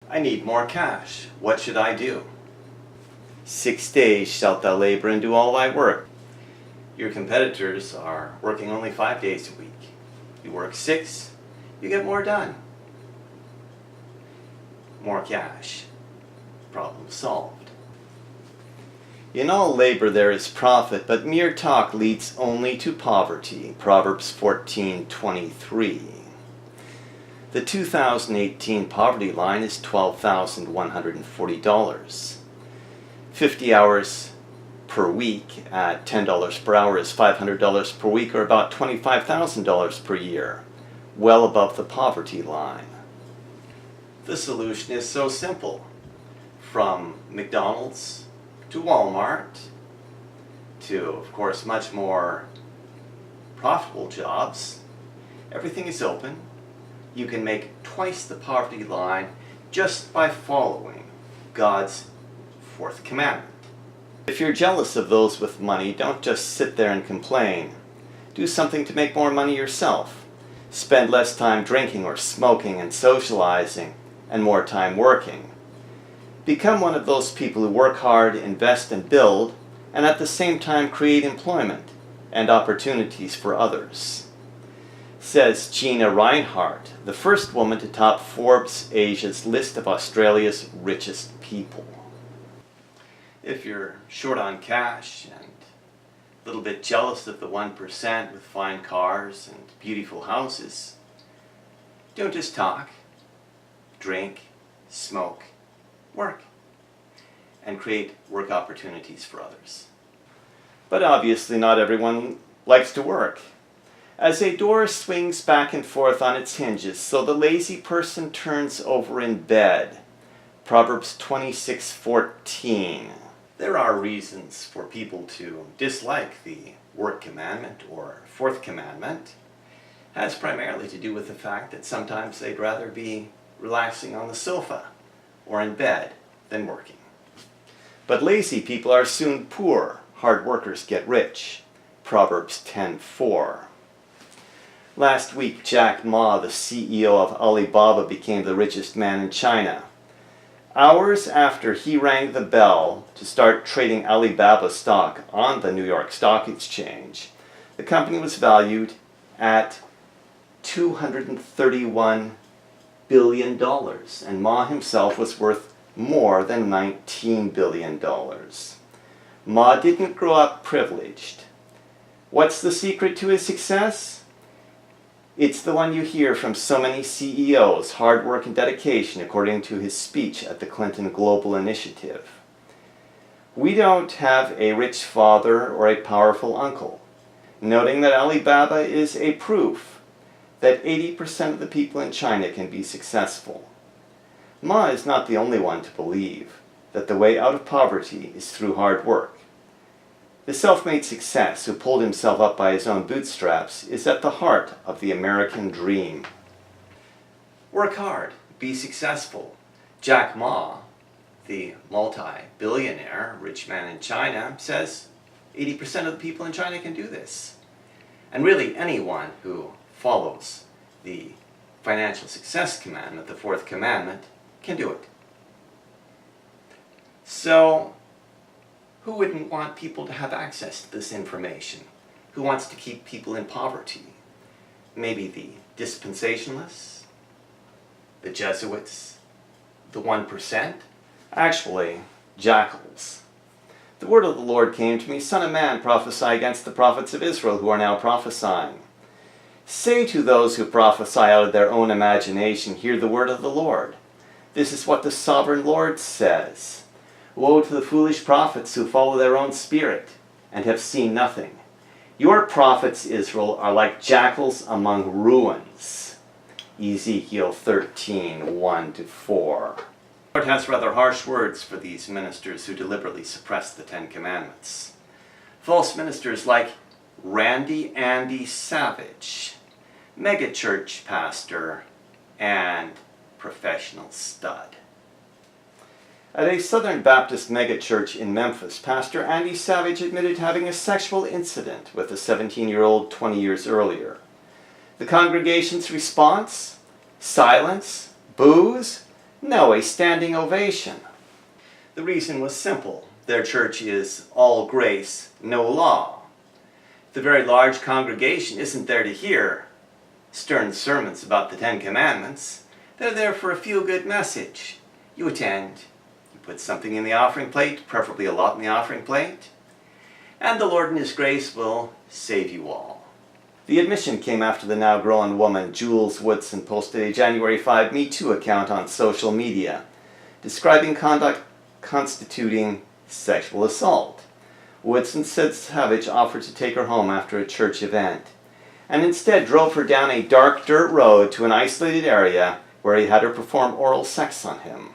I need more cash. What should I do? 6 days shalt thou labor and do all thy work. Your competitors are working only 5 days a week. You work 6, you get more done. More cash. Problem solved. In all labor there is profit, but mere talk leads only to poverty. Proverbs 14:23. The 2018 poverty line is $12,140. 50 hours per week at $10 per hour is $500 per week, or about $25,000 per year, well above the poverty line. The solution is so simple. From McDonald's to Walmart to, of course, much more profitable jobs, everything is open. You can make twice the poverty line just by following God's 4th commandment. If you're jealous of those with money, don't just sit there and complain. Do something to make more money yourself. Spend less time drinking or smoking and socializing, and more time working. Become one of those people who work hard, invest and build, and at the same time create employment and opportunities for others. Says Gina Reinhardt, the first woman to top Forbes Asia's list of Australia's richest people. If you're short on cash and a little bit jealous of the 1% with fine cars and beautiful houses, don't just talk, drink, smoke, work, and create work opportunities for others. But obviously not everyone likes to work. As a door swings back and forth on its hinges, so the lazy person turns over in bed. Proverbs 26:14. There are reasons for people to dislike the work commandment or 4th commandment. It has primarily to do with the fact that sometimes they'd rather be relaxing on the sofa or in bed than working. But lazy people are soon poor. Hard workers get rich. Proverbs 10:4. Last week, Jack Ma, the CEO of Alibaba, became the richest man in China. Hours after he rang the bell to start trading Alibaba stock on the New York Stock Exchange, the company was valued at $231 billion, and Ma himself was worth more than $19 billion. Ma didn't grow up privileged. What's the secret to his success? It's the one you hear from so many CEOs, hard work and dedication, according to his speech at the Clinton Global Initiative. We don't have a rich father or a powerful uncle, noting that Alibaba is a proof that 80% of the people in China can be successful. Ma is not the only one to believe that the way out of poverty is through hard work. The self-made success who pulled himself up by his own bootstraps is at the heart of the American dream. Work hard, be successful. Jack Ma, the multi-billionaire rich man in China, says 80% of the people in China can do this. And really anyone who follows the financial success commandment, the 4th commandment, can do it. So, who wouldn't want people to have access to this information? Who wants to keep people in poverty? Maybe the dispensationalists, the Jesuits, the 1%? Actually, jackals. The word of the Lord came to me, Son of man, prophesy against the prophets of Israel who are now prophesying. Say to those who prophesy out of their own imagination, hear the word of the Lord. This is what the sovereign Lord says. Woe to the foolish prophets who follow their own spirit and have seen nothing. Your prophets, Israel, are like jackals among ruins. Ezekiel 13:1-4. The Lord has rather harsh words for these ministers who deliberately suppress the 10 Commandments. False ministers like Randy Andy Savage, megachurch pastor, and professional stud. At a Southern Baptist megachurch in Memphis, Pastor Andy Savage admitted having a sexual incident with a 17-year-old 20 years earlier. The congregation's response? Silence? Boos? No, a standing ovation. The reason was simple. Their church is all grace, no law. The very large congregation isn't there to hear stern sermons about the Ten Commandments. They're there for a feel-good message. You attend, you put something in the offering plate, preferably a lot in the offering plate, and the Lord in His grace will save you all. The admission came after the now grown woman, Jules Woodson, posted a January 5 Me Too account on social media, describing conduct constituting sexual assault. Woodson said Savage offered to take her home after a church event, and instead drove her down a dark dirt road to an isolated area where he had her perform oral sex on him.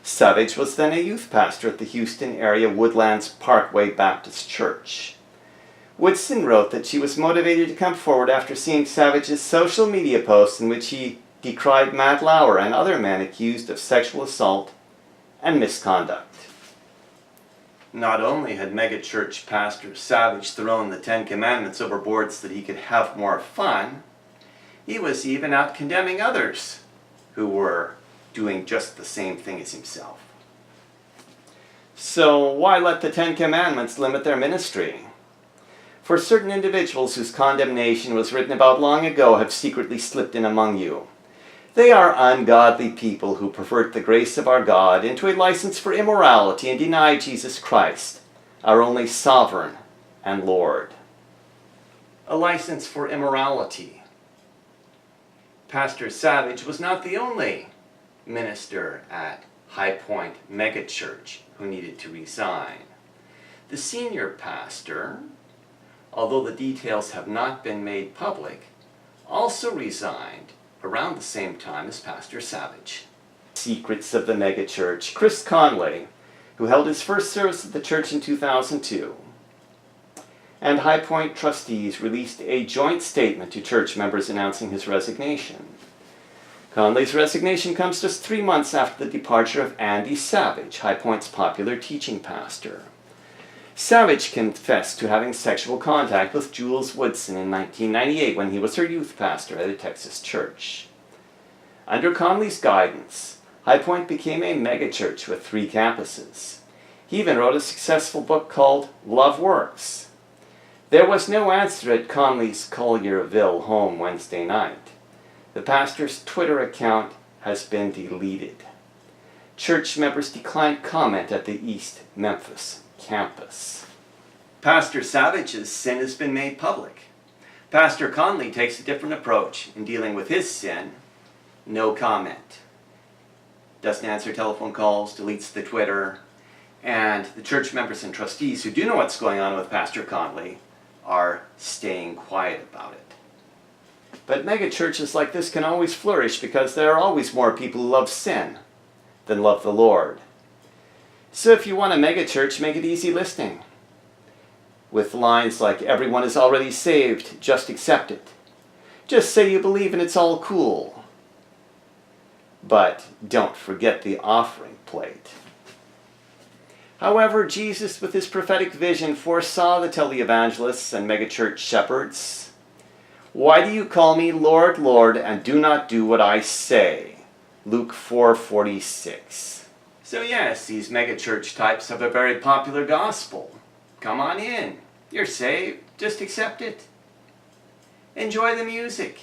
Savage was then a youth pastor at the Houston area Woodlands Parkway Baptist Church. Woodson wrote that she was motivated to come forward after seeing Savage's social media posts in which he decried Matt Lauer and other men accused of sexual assault and misconduct. Not only had megachurch pastor Savage thrown the Ten Commandments overboard so that he could have more fun, he was even out condemning others who were doing just the same thing as himself. So why let the Ten Commandments limit their ministry? For certain individuals whose condemnation was written about long ago have secretly slipped in among you. They are ungodly people who pervert the grace of our God into a license for immorality and deny Jesus Christ, our only sovereign and Lord. A license for immorality. Pastor Savage was not the only minister at High Point Megachurch who needed to resign. The senior pastor, although the details have not been made public, also resigned around the same time as Pastor Savage. Secrets of the megachurch. Chris Conley, who held his first service at the church in 2002, and High Point trustees released a joint statement to church members announcing his resignation. Conley's resignation comes just 3 months after the departure of Andy Savage, High Point's popular teaching pastor. Savage confessed to having sexual contact with Jules Woodson in 1998 when he was her youth pastor at a Texas church. Under Conley's guidance, High Point became a megachurch with 3 campuses. He even wrote a successful book called Love Works. There was no answer at Conley's Collierville home Wednesday night. The pastor's Twitter account has been deleted. Church members declined comment at the East Memphis campus. Pastor Savage's sin has been made public. Pastor Conley takes a different approach in dealing with his sin. No comment. Doesn't answer telephone calls, deletes the Twitter, and the church members and trustees who do know what's going on with Pastor Conley are staying quiet about it. But mega churches like this can always flourish because there are always more people who love sin than love the Lord. So if you want a mega church, make it easy listening, with lines like, everyone is already saved, just accept it. Just say you believe and it's all cool. But don't forget the offering plate. However, Jesus, with his prophetic vision, foresaw the televangelists and megachurch shepherds. Why do you call me Lord, Lord, and do not do what I say? Luke 4:46. So yes, these megachurch types have a very popular gospel. Come on in. You're saved. Just accept it. Enjoy the music.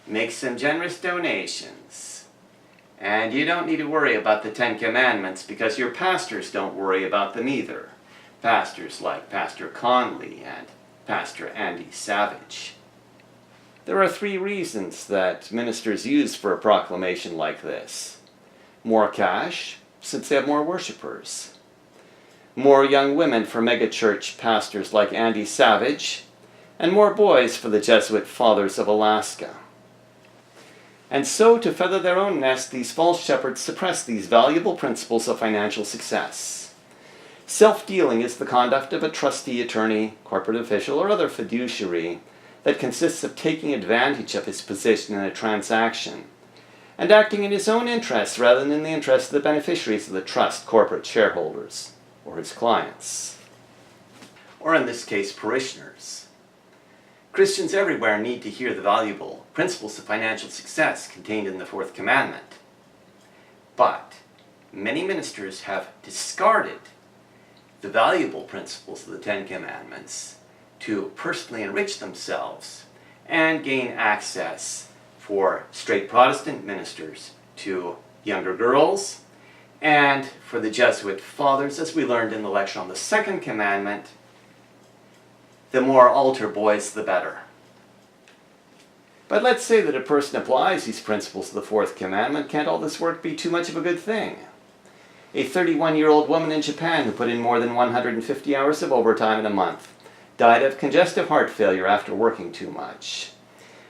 Make some generous donations. And you don't need to worry about the Ten Commandments because your pastors don't worry about them either. Pastors like Pastor Conley and Pastor Andy Savage. There are 3 reasons that ministers use for a proclamation like this. More cash, since they have more worshipers. More young women for megachurch pastors like Andy Savage, and more boys for the Jesuit Fathers of Alaska. And so, to feather their own nest, these false shepherds suppress these valuable principles of financial success. Self-dealing is the conduct of a trustee, attorney, corporate official, or other fiduciary that consists of taking advantage of his position in a transaction and acting in his own interests rather than in the interests of the beneficiaries of the trust, corporate shareholders, or his clients. Or in this case, parishioners. Christians everywhere need to hear the valuable principles of financial success contained in the 4th commandment. But many ministers have discarded the valuable principles of the Ten Commandments to personally enrich themselves and gain access for straight Protestant ministers to younger girls, and for the Jesuit fathers, as we learned in the lecture on the second commandment, the more altar boys the better. But let's say that a person applies these principles to the fourth commandment. Can't all this work be too much of a good thing? A 31-year-old woman in Japan who put in more than 150 hours of overtime in a month died of congestive heart failure after working too much.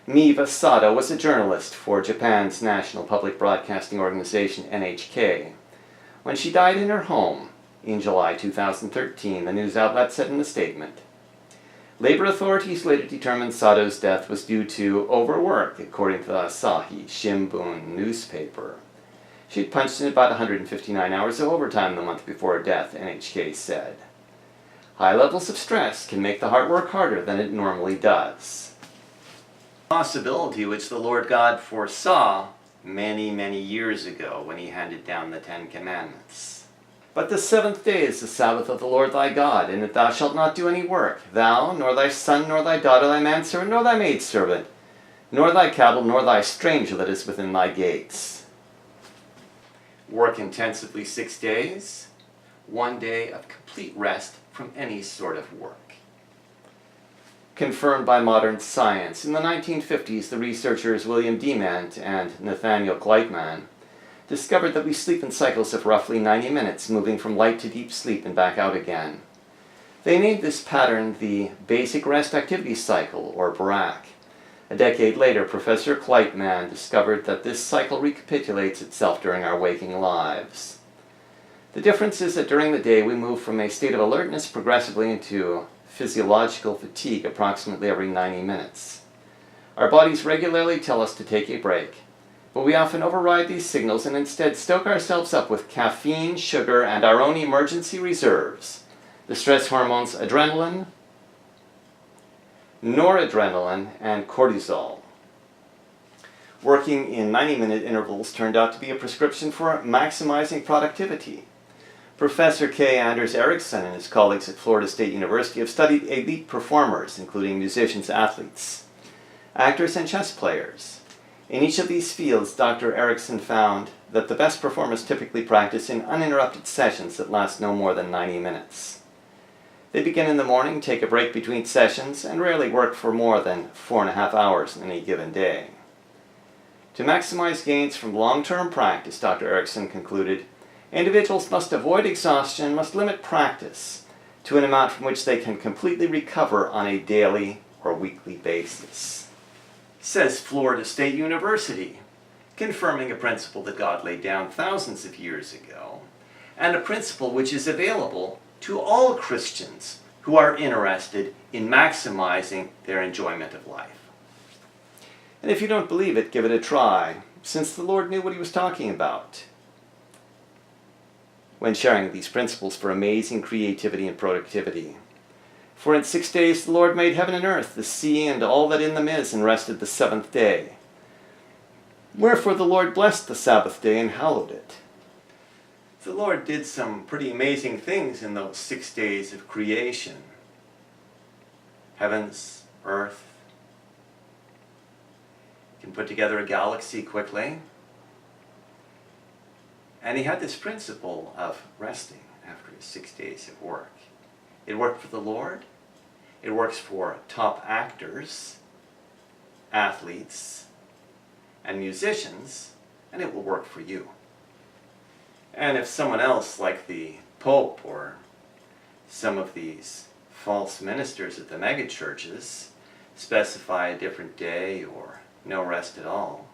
Miva Sato was a journalist for Japan's National Public Broadcasting Organization, NHK. When she died in her home in July 2013, the news outlet said in a statement, labor authorities later determined Sato's death was due to overwork, according to the Asahi Shimbun newspaper. She'd punched in about 159 hours of overtime the month before her death, NHK said. High levels of stress can make the heart work harder than it normally does. A possibility which the Lord God foresaw many, many years ago when he handed down the Ten Commandments. But the seventh day is the Sabbath of the Lord thy God, in it thou shalt not do any work, thou, nor thy son, nor thy daughter, thy manservant, nor thy maidservant, nor thy cattle, nor thy stranger that is within thy gates. Work intensively 6 days, 1 day of complete rest from any sort of work. Confirmed by modern science. In the 1950s, the researchers William Dement and Nathaniel Gleitman discovered that we sleep in cycles of roughly 90 minutes, moving from light to deep sleep and back out again. They named this pattern the Basic Rest Activity Cycle, or BRAC. A decade later, Professor Gleitman discovered that this cycle recapitulates itself during our waking lives. The difference is that during the day we move from a state of alertness progressively into physiological fatigue approximately every 90 minutes. Our bodies regularly tell us to take a break, but we often override these signals and instead stoke ourselves up with caffeine, sugar, and our own emergency reserves, the stress hormones adrenaline, noradrenaline, and cortisol. Working in 90-minute intervals turned out to be a prescription for maximizing productivity. Professor K. Anders Ericsson and his colleagues at Florida State University have studied elite performers, including musicians, athletes, actors, and chess players. In each of these fields, Dr. Ericsson found that the best performers typically practice in uninterrupted sessions that last no more than 90 minutes. They begin in the morning, take a break between sessions, and rarely work for more than 4.5 hours in any given day. To maximize gains from long-term practice, Dr. Ericsson concluded, individuals must avoid exhaustion, must limit practice to an amount from which they can completely recover on a daily or weekly basis. Says Florida State University, confirming a principle that God laid down thousands of years ago, and a principle which is available to all Christians who are interested in maximizing their enjoyment of life. And if you don't believe it, give it a try, since the Lord knew what he was talking about when sharing these principles for amazing creativity and productivity. For in 6 days the Lord made heaven and earth, the sea, and all that in them is, and rested the seventh day. Wherefore the Lord blessed the Sabbath day and hallowed it. The Lord did some pretty amazing things in those 6 days of creation. Heavens, earth. He can put together a galaxy quickly. And he had this principle of resting after his 6 days of work. It worked for the Lord. It works for top actors, athletes, and musicians, and it will work for you. And if someone else, like the Pope or some of these false ministers at the megachurches, specify a different day or no rest at all,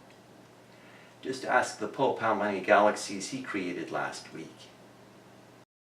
just ask the Pope how many galaxies he created last week.